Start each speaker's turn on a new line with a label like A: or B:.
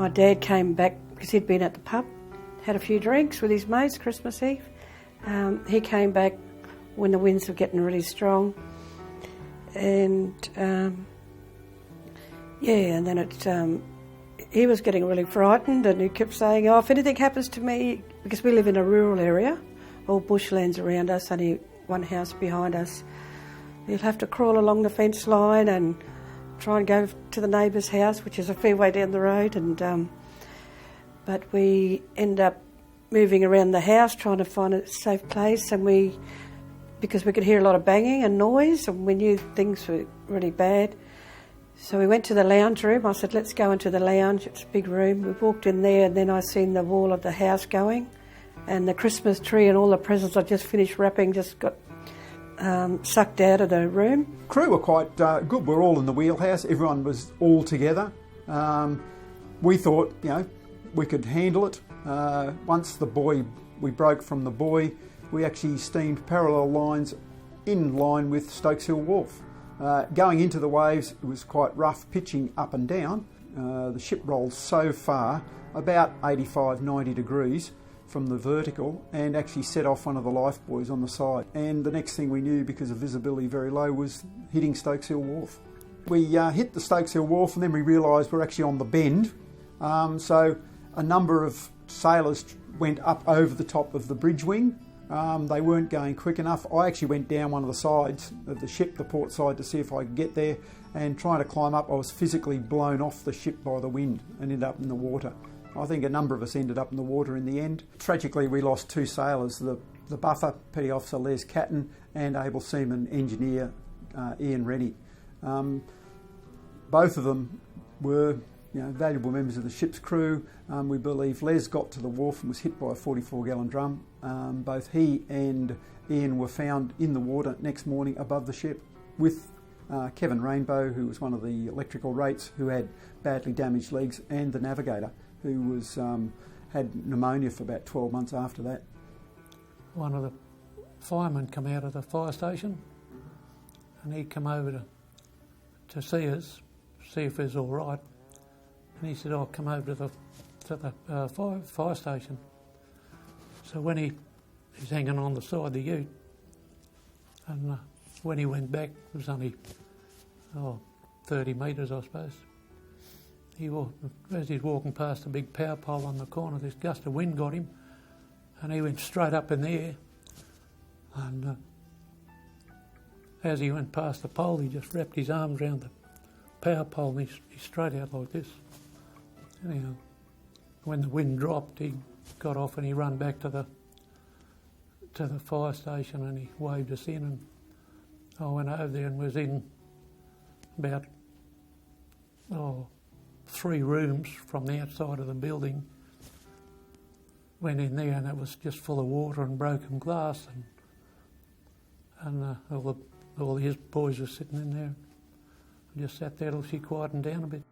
A: My dad came back because he'd been at the pub, had a few drinks with his mates Christmas Eve. He came back when the winds were getting really strong, and and then he was getting really frightened, and he kept saying, "Oh, if anything happens to me," because we live in a rural area, all bushlands around us, only one house behind us. You'll have to crawl along the fence line and try and go to the neighbour's house, which is a fair way down the road. And but we end up moving around the house trying to find a safe place, and because we could hear a lot of banging and noise, and we knew things were really bad. So we went to the lounge room. I said, let's go into the lounge. It's a big room. We walked in there, and then I seen the wall of the house going, and the Christmas tree and all the presents I just finished wrapping just got sucked out of the room.
B: Crew were quite good. We're all in the wheelhouse. Everyone was all together. We thought, we could handle it. Once we broke from the buoy, we actually steamed parallel lines in line with Stokes Hill Wharf. Going into the waves, it was quite rough, pitching up and down. The ship rolled so far, about 85, 90 degrees from the vertical, and actually set off one of the life buoys on the side. And the next thing we knew, because of visibility very low, was hitting Stokes Hill Wharf. We hit the Stokes Hill Wharf, and then we realised we're actually on the bend. So a number of sailors went up over the top of the bridge wing. They weren't going quick enough. I actually went down one of the sides of the ship, the port side, to see if I could get there, and trying to climb up, I was physically blown off the ship by the wind and ended up in the water. I think a number of us ended up in the water in the end. Tragically, we lost two sailors, the buffer, Petty Officer Les Catton, and able seaman engineer Ian Reddy. Both of them were valuable members of the ship's crew. We believe Les got to the wharf and was hit by a 44-gallon drum. Both he and Ian were found in the water next morning above the ship with Kevin Rainbow, who was one of the electrical rates, who had badly damaged legs, and the navigator, who was had pneumonia for about 12 months after that.
C: One of the firemen come out of the fire station, and he come over to see us, see if it was all right. And he said, "I'll come over to the fire station." So when he's hanging on the side of the ute, and when he went back, it was only 30 metres, I suppose. As he's walking past a big power pole on the corner, this gust of wind got him, and he went straight up in the air. And as he went past the pole, he just wrapped his arms around the power pole, and he's straight out like this. Anyhow, when the wind dropped, he got off and he ran back to the fire station, and he waved us in, and I went over there and was in about 3 rooms from the outside of the building. Went in there, and it was just full of water and broken glass, and all his boys were sitting in there. I just sat there till she quietened down a bit.